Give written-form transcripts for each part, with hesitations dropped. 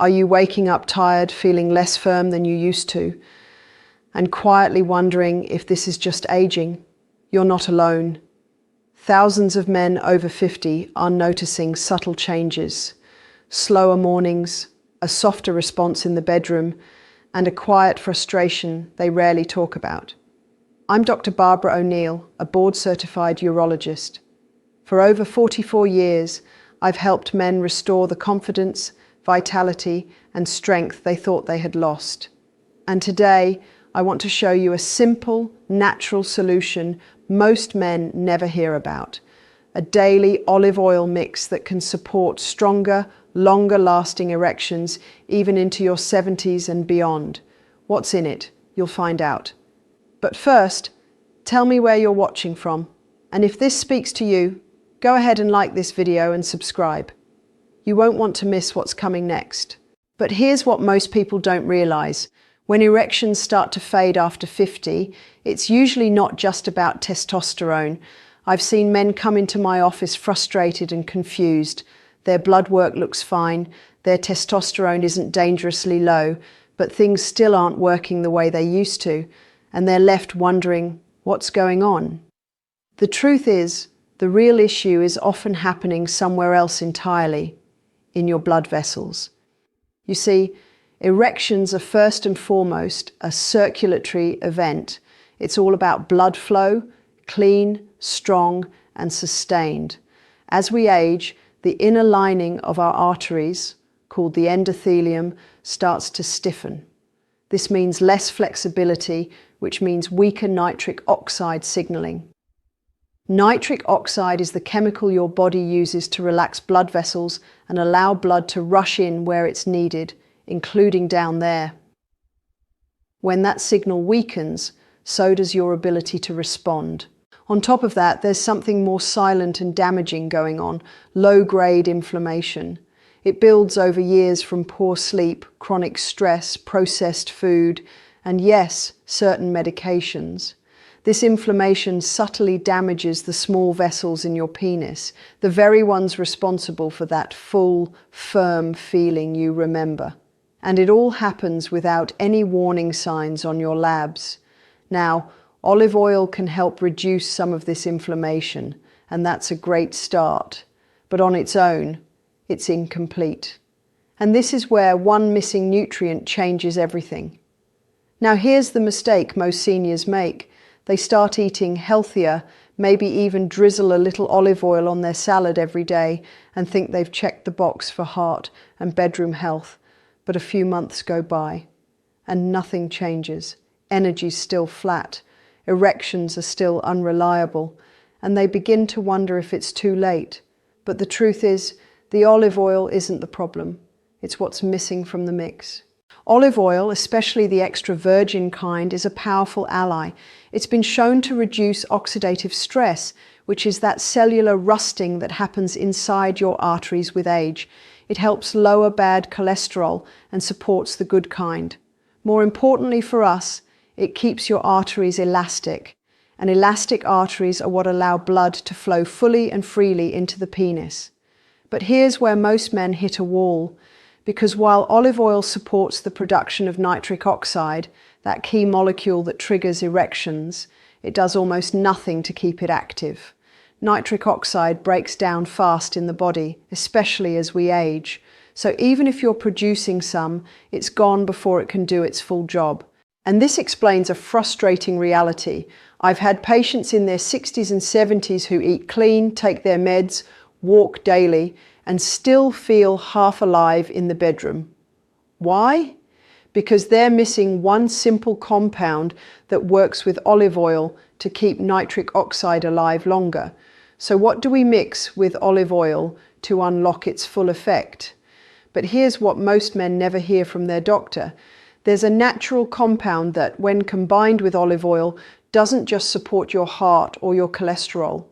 Are you waking up tired, feeling less firm than you used to, and quietly wondering if this is just aging? You're not alone. Thousands of men over 50 are noticing subtle changes: slower mornings, a softer response in the bedroom, and a quiet frustration they rarely talk about. I'm Dr. Barbara O'Neill, a board-certified urologist. For over 44 years, I've helped men restore the confidence, vitality, and strength they thought they had lost. And today, I want to show you a simple, natural solution most men never hear about: a daily olive oil mix that can support stronger, longer-lasting erections even into your 70s and beyond. What's in it? You'll find out. But first, tell me where you're watching from. And if this speaks to you, go ahead and like this video and subscribe. You won't want to miss what's coming next. But here's what most people don't realize. When erections start to fade after 50, it's usually not just about testosterone. I've seen men come into my office frustrated and confused. Their blood work looks fine, their testosterone isn't dangerously low, but things still aren't working the way they used to, and they're left wondering, what's going on? The truth is, the real issue is often happening somewhere else entirely, in your blood vessels. You see, erections are first and foremost a circulatory event. It's all about blood flow, clean, strong, and sustained. As we age, the inner lining of our arteries, called the endothelium, starts to stiffen. This means less flexibility, which means weaker nitric oxide signaling. Nitric oxide is the chemical your body uses to relax blood vessels and allow blood to rush in where it's needed, including down there. When that signal weakens, so does your ability to respond. On top of that, there's something more silent and damaging going on: low-grade inflammation. It builds over years from poor sleep, chronic stress, processed food, and yes, certain medications. This inflammation subtly damages the small vessels in your penis, the very ones responsible for that full, firm feeling you remember. And it all happens without any warning signs on your labs. Now, olive oil can help reduce some of this inflammation, and that's a great start. But on its own, it's incomplete. And this is where one missing nutrient changes everything. Now, here's the mistake most seniors make. They start eating healthier, maybe even drizzle a little olive oil on their salad every day, and think they've checked the box for heart and bedroom health. But a few months go by, and nothing changes. Energy's still flat, erections are still unreliable, and they begin to wonder if it's too late. But the truth is, the olive oil isn't the problem. It's what's missing from the mix. Olive oil, especially the extra virgin kind, is a powerful ally. It's been shown to reduce oxidative stress, which is that cellular rusting that happens inside your arteries with age. It helps lower bad cholesterol and supports the good kind. More importantly for us, it keeps your arteries elastic. And elastic arteries are what allow blood to flow fully and freely into the penis. But here's where most men hit a wall. Because while olive oil supports the production of nitric oxide, that key molecule that triggers erections, it does almost nothing to keep it active. Nitric oxide breaks down fast in the body, especially as we age. So even if you're producing some, it's gone before it can do its full job. And this explains a frustrating reality. I've had patients in their 60s and 70s who eat clean, take their meds, walk daily, and still feel half alive in the bedroom. Why? Because they're missing one simple compound that works with olive oil to keep nitric oxide alive longer. So what do we mix with olive oil to unlock its full effect? But here's what most men never hear from their doctor. There's a natural compound that, when combined with olive oil, doesn't just support your heart or your cholesterol.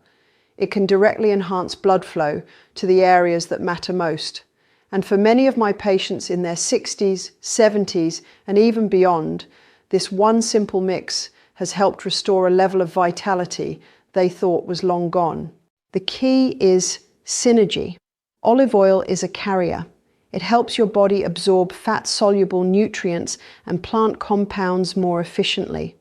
It can directly enhance blood flow to the areas that matter most. And for many of my patients in their 60s, 70s, and even beyond, this one simple mix has helped restore a level of vitality they thought was long gone. The key is synergy. Olive oil is a carrier. It helps your body absorb fat-soluble nutrients and plant compounds more efficiently.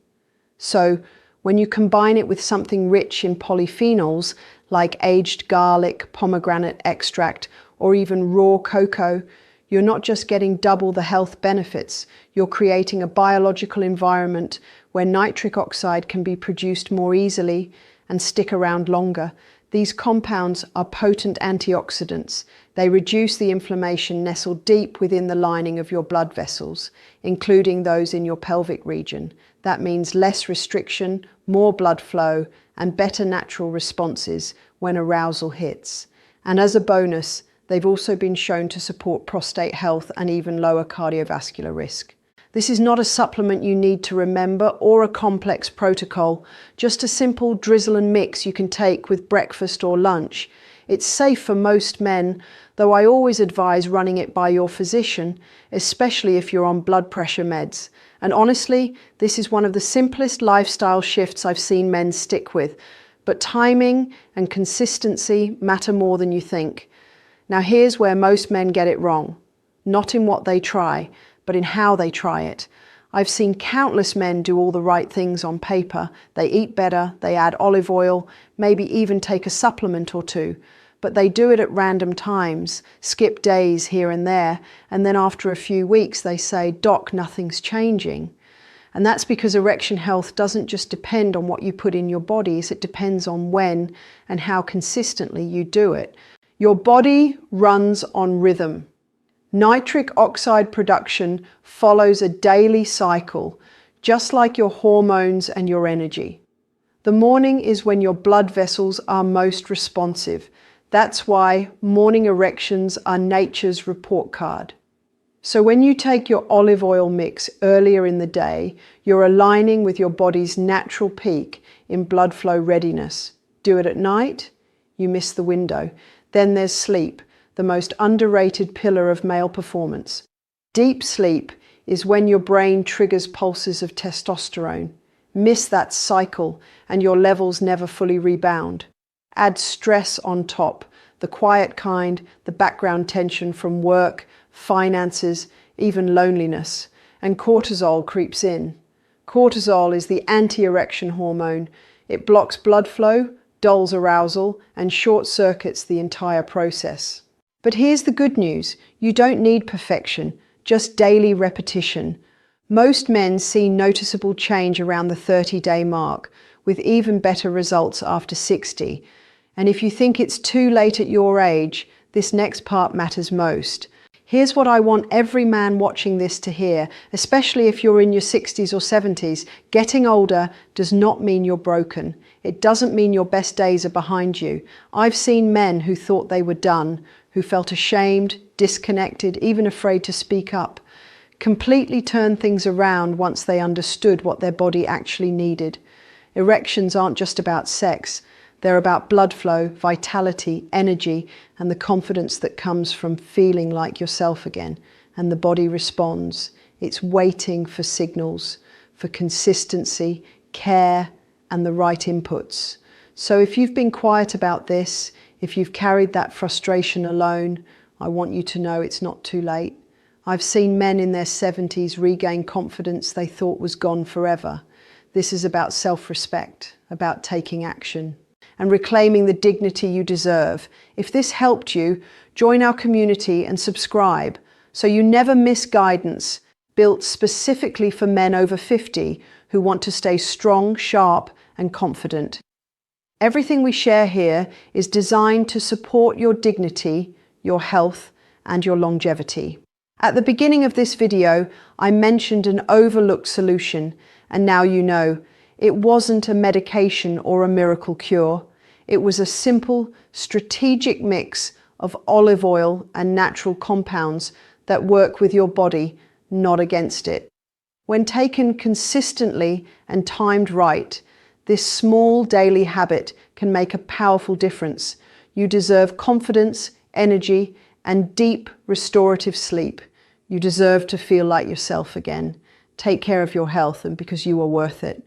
So, when you combine it with something rich in polyphenols, like aged garlic, pomegranate extract, or even raw cocoa, you're not just getting double the health benefits, you're creating a biological environment where nitric oxide can be produced more easily and stick around longer. These compounds are potent antioxidants. They reduce the inflammation nestled deep within the lining of your blood vessels, including those in your pelvic region. That means less restriction, more blood flow, and better natural responses when arousal hits. And as a bonus, they've also been shown to support prostate health and even lower cardiovascular risk. This is not a supplement you need to remember or a complex protocol, just a simple drizzle and mix you can take with breakfast or lunch. It's safe for most men, though I always advise running it by your physician, especially if you're on blood pressure meds. And honestly, this is one of the simplest lifestyle shifts I've seen men stick with. But timing and consistency matter more than you think. Now here's where most men get it wrong. Not in what they try, but in how they try it. I've seen countless men do all the right things on paper. They eat better, they add olive oil, maybe even take a supplement or two. But they do it at random times, skip days here and there, and then after a few weeks they say, "Doc, nothing's changing." And that's because erection health doesn't just depend on what you put in your bodies, it depends on when and how consistently you do it. Your body runs on rhythm. Nitric oxide production follows a daily cycle, just like your hormones and your energy. The morning is when your blood vessels are most responsive. That's why morning erections are nature's report card. So when you take your olive oil mix earlier in the day, you're aligning with your body's natural peak in blood flow readiness. Do it at night, you miss the window. Then there's sleep, the most underrated pillar of male performance. Deep sleep is when your brain triggers pulses of testosterone. Miss that cycle and your levels never fully rebound. Add stress on top, the quiet kind, the background tension from work, finances, even loneliness, and cortisol creeps in. Cortisol is the anti-erection hormone. It blocks blood flow, dulls arousal, and short-circuits the entire process. But here's the good news. You don't need perfection, just daily repetition. Most men see noticeable change around the 30-day mark, with even better results after 60. And if you think it's too late at your age, this next part matters most. Here's what I want every man watching this to hear, especially if you're in your 60s or 70s. Getting older does not mean you're broken. It doesn't mean your best days are behind you. I've seen men who thought they were done, who felt ashamed, disconnected, even afraid to speak up, completely turn things around once they understood what their body actually needed. Erections aren't just about sex. They're about blood flow, vitality, energy, and the confidence that comes from feeling like yourself again. And the body responds. It's waiting for signals, for consistency, care, and the right inputs. So if you've been quiet about this, if you've carried that frustration alone, I want you to know it's not too late. I've seen men in their 70s regain confidence they thought was gone forever. This is about self-respect, about taking action, and reclaiming the dignity you deserve. If this helped you, join our community and subscribe so you never miss guidance built specifically for men over 50 who want to stay strong, sharp, and confident. Everything we share here is designed to support your dignity, your health, and your longevity. At the beginning of this video, I mentioned an overlooked solution, and now you know. It wasn't a medication or a miracle cure. It was a simple, strategic mix of olive oil and natural compounds that work with your body, not against it. When taken consistently and timed right, this small daily habit can make a powerful difference. You deserve confidence, energy, and deep restorative sleep. You deserve to feel like yourself again. Take care of your health, and because you are worth it.